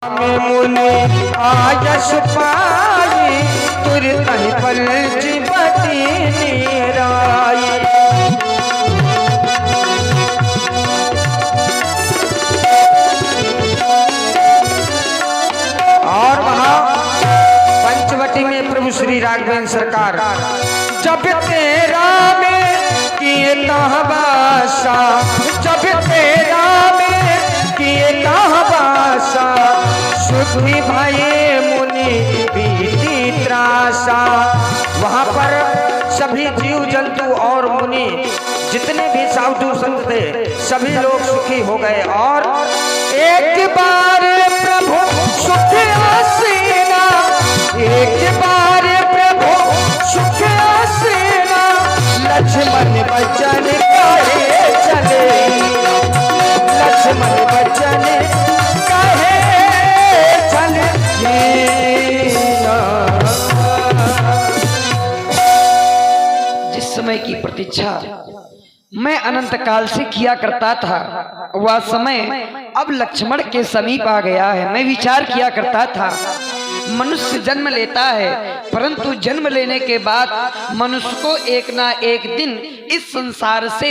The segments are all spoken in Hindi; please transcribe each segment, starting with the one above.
मुनि आयस पाई तुरतहि पलचपति निराई। और वहाँ पंचवटी में प्रभु श्री राघवेंद्र सरकार जब तेरा में किए तहबासा, जब तेरा में किए तहबासा, सुखी भाई मुनि बीती त्रासा। वहाँ पर सभी जीव जंतु और मुनि जितने भी साधु संत थे सभी लोग सुखी हो गए। और एक बार प्रभु सुख आसीना, एक बार प्रभु सुख आसीना, लक्ष्मण बचन कहे चले, लक्ष्मण बचन कहे चले। जिस समय की प्रतीक्षा मैं अनंत काल से किया करता था, वह समय अब लक्ष्मण के समीप आ गया है। मैं विचार किया करता था मनुष्य जन्म लेता है, परंतु जन्म लेने के बाद मनुष्य को एक ना एक दिन इस संसार से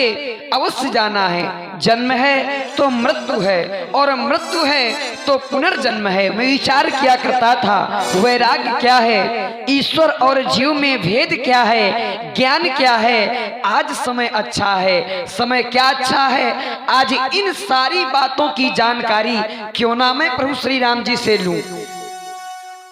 अवश्य जाना है। जन्म है तो मृत्यु है, और मृत्यु है तो पुनर्जन्म है। मैं विचार किया करता था वैराग्य क्या है, ईश्वर और जीव में भेद क्या है, ज्ञान क्या है। आज समय अच्छा है, समय क्या अच्छा है, आज इन सारी बातों की जानकारी क्यों ना मैं प्रभु श्री राम जी से लूं।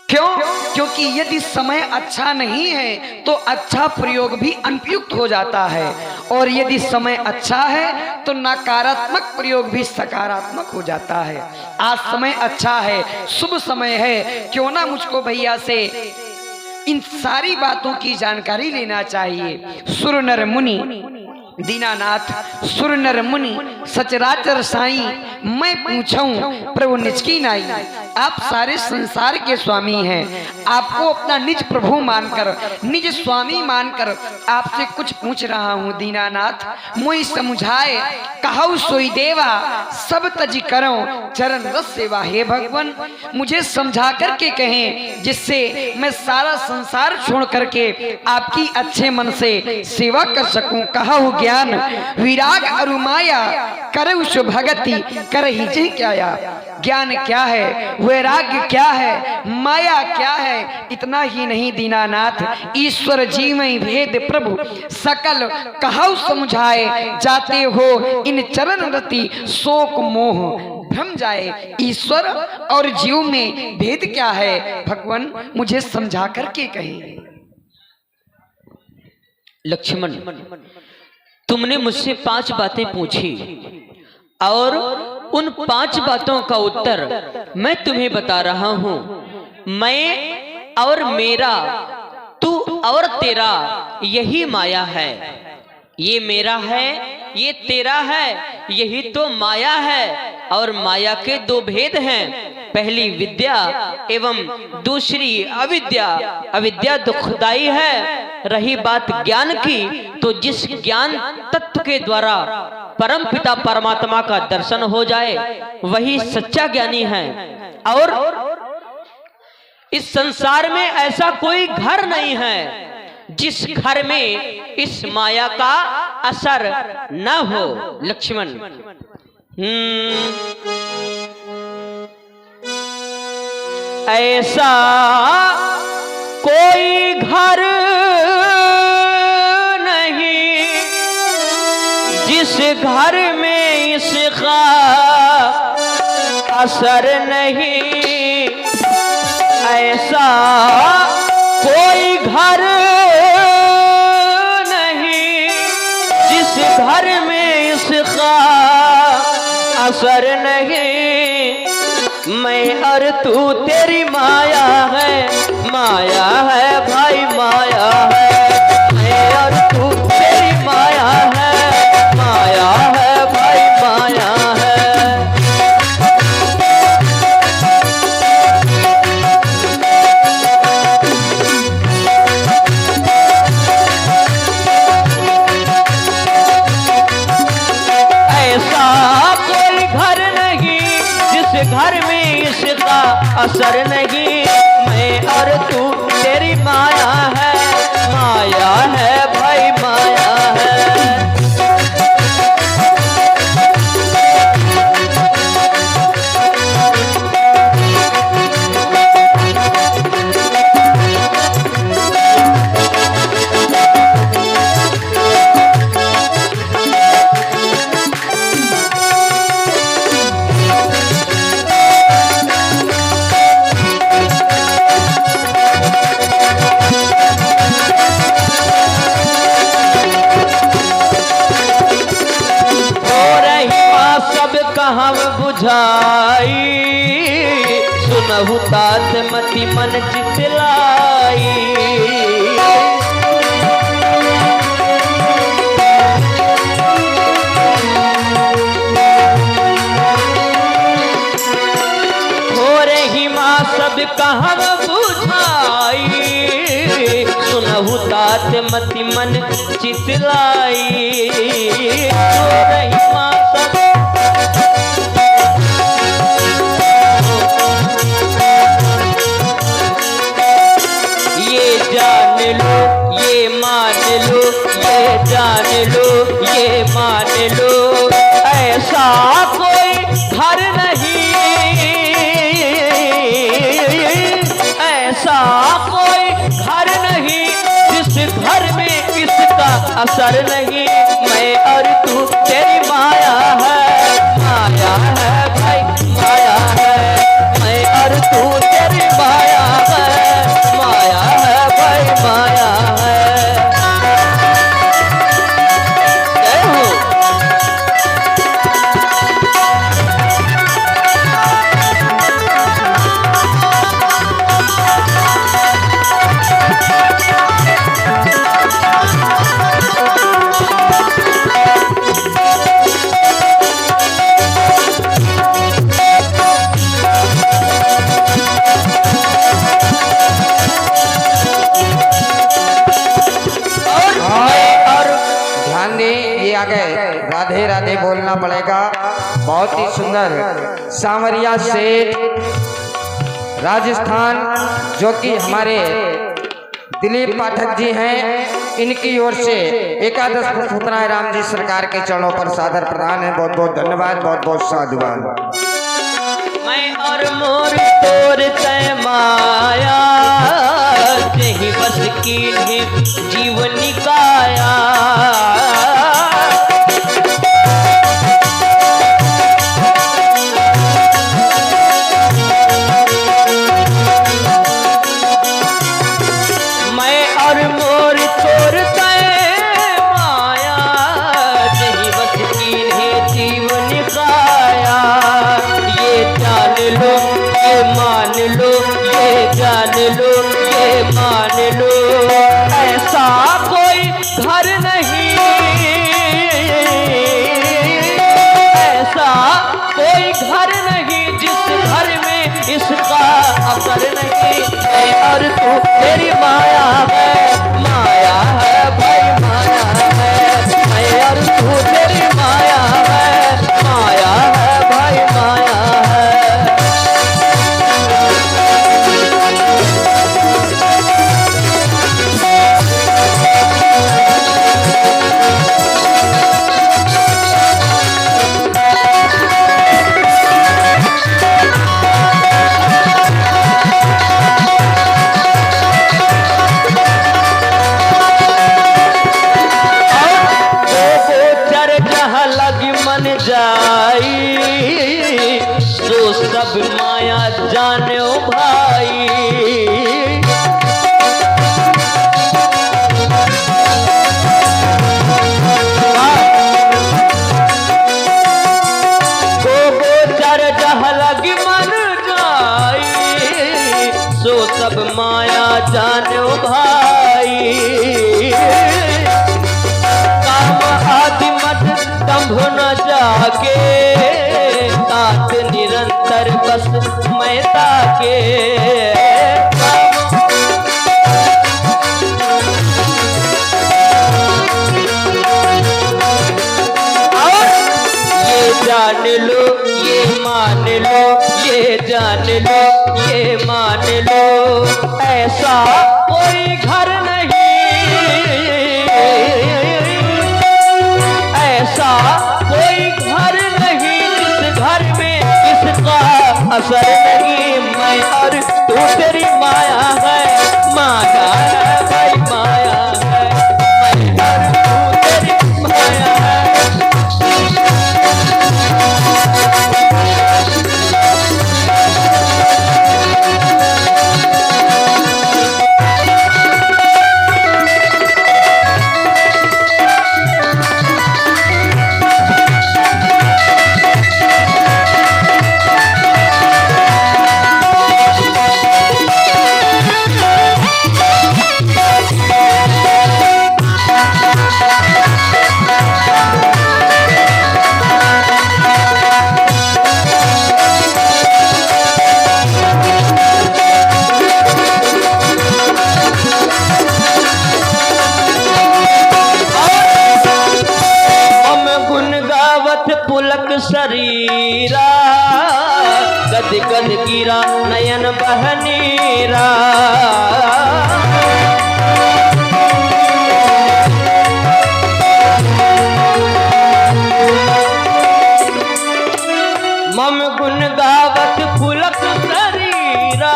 क्यों? क्योंकि यदि समय अच्छा नहीं है तो अच्छा प्रयोग भी अनुपयुक्त हो जाता है, और यदि समय अच्छा है तो नकारात्मक प्रयोग भी सकारात्मक हो जाता है। आज समय अच्छा है, शुभ समय है, क्यों ना मुझको भैया से इन सारी बातों की जानकारी लेना चाहिए। सुर नर मुनि दीनानाथ, सुर नर मुनि सचराचर साई, मैं पूछूं प्रभु निज की नाई। आप सारे संसार के स्वामी हैं, आपको अपना निज प्रभु मानकर, निज स्वामी मानकर आपसे कुछ पूछ रहा हूँ। दीनानाथ मोहि समझाए कहु सोई देवा, सब तज करो चरण रस सेवा। हे भगवान मुझे समझा करके कहें, जिससे मैं सारा संसार छोड़ करके आपकी अच्छे मन से सेवा कर सकूं। कहु ज्ञान विराग अरु माया, करहु भगति करहि जे क्या। ज्ञान क्या है, वैराग्य क्या है, माया क्या है। इतना ही नहीं दीनानाथ, ईश्वर जीव में भेद प्रभु सकल कहु समझाए। जाते हो इन चरण रति शोक मोह भ्रम जाए। ईश्वर और जीव में भेद क्या है, भगवान मुझे समझा करके कहे। लक्ष्मण, तुमने मुझसे 5 बातें पूछी और उन 5 बातों का उत्तर मैं तुम्हें बता रहा हूं। मैं और मेरा, तू और तेरा, यही माया है। ये मेरा है, ये तेरा है, यही तो माया है। और माया के 2 भेद हैं, पहली विद्या एवं दूसरी अविद्या। अविद्या दुखदाई है। रही बात ज्ञान की, तो जिस ज्ञान तत्व के द्वारा परम पिता परमात्मा का दर्शन हो जाए वही सच्चा ज्ञानी है। और इस संसार में ऐसा कोई घर नहीं है जिस घर में इस माया का असर न हो। लक्ष्मण, ऐसा कोई घर नहीं जिस घर में इसका असर नहीं। ऐसा कोई घर नहीं जिस घर में इसका असर नहीं। मैं और तू तेरी माया है, माया है भाई माया है। मैं और तू तेरी माया है, माया है भाई माया है। ऐसा कोई घर नहीं जिस घर में इसका असर नहीं, मैं और तू तेरी माया है भाई माया है। हम बुझाई सुनहु तात मति मन चितलाई। हो रही माँ सब हम बुझाई सुनहु तात मति मन चितलाई। हो रही माँ सब जान लो ये मान लो ऐसा कोई घर नहीं, ऐसा कोई घर नहीं जिस घर में इसका असर नहीं। मैं और तू तेरी माया है भाई माया है। मैं और तू तेरी माया है भाई माया है। राधे राधे बोलना पड़ेगा। बहुत ही सुंदर सांवरिया सेठ राजस्थान जो कि हमारे दिलीप पाठक जी हैं, इनकी ओर से एकादश पुत्र राम जी सरकार के चरणों पर सादर प्रदान है। बहुत बहुत धन्यवाद, बहुत बहुत साधुवाद। मैं और मोर तोर तय माया नहीं बस की जीवन निकाया। जान लो ये मान लो ऐसा कोई घर नहीं, ऐसा कोई घर नहीं जिस घर में इसका असर नहीं। मैं और तू तेरी माया है भाई माया है। मैं और तू तेरी माया है भाई माया है। सो सब माया जाने भाई। गोचर जहाँ लगी मन जाई सो सब माया जाने भाई। काम आदि मत दंभ न जाके तात निरंतर बस मैं ताके। और ये जान लो ये मान लो ये जान लो ये मान लो, ऐसा कोई घर नहीं, ऐसा कोई घर नहीं जिस घर में इसका असर नहीं। मैं और तू तेरी माया है, माया है भाई माया है, मैं और तू तेरी माया है। पुलक शरीरा, गद गद गिरा नयन बहनीरा। मम गुण गावत पुलक शरीरा,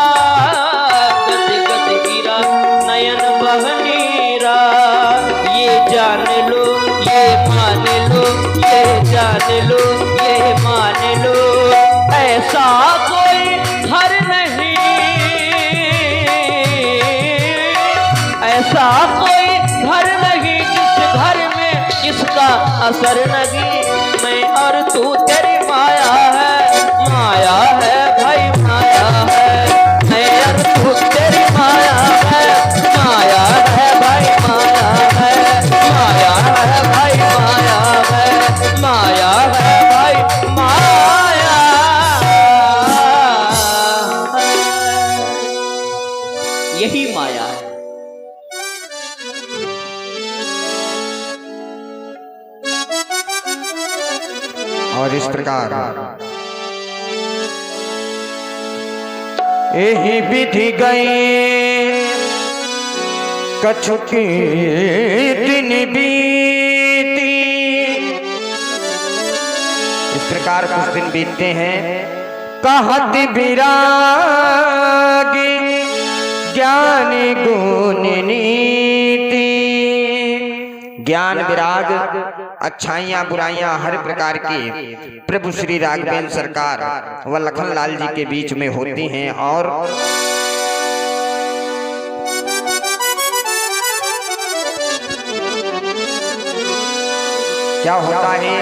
गद गद गिरा नयन बहनीरा। ये जान लो, ये मान लो, ये जान लो, ये मान लो, ऐसा कोई घर नहीं, ऐसा कोई घर नहीं जिस घर में इसका असर नहीं। मैं और तू तेरी माया है, माया है भाई माया है, मैं और तू तेरी माया है, माया है भाई माया है, माया है भाई माया है, माया है भाई माया है। यही माया है। और इस प्रकार यही विधि गए कछु की दिन बीती। इस प्रकार कुछ दिन बीतते हैं। कहत विरागी ज्ञान गुण नीति। ज्ञान विराग अच्छाइयाँ बुराइयाँ हर प्रकार की प्रभु श्री राघवेंद्र सरकार व लखनलाल जी के बीच में होती हैं। और क्या होता है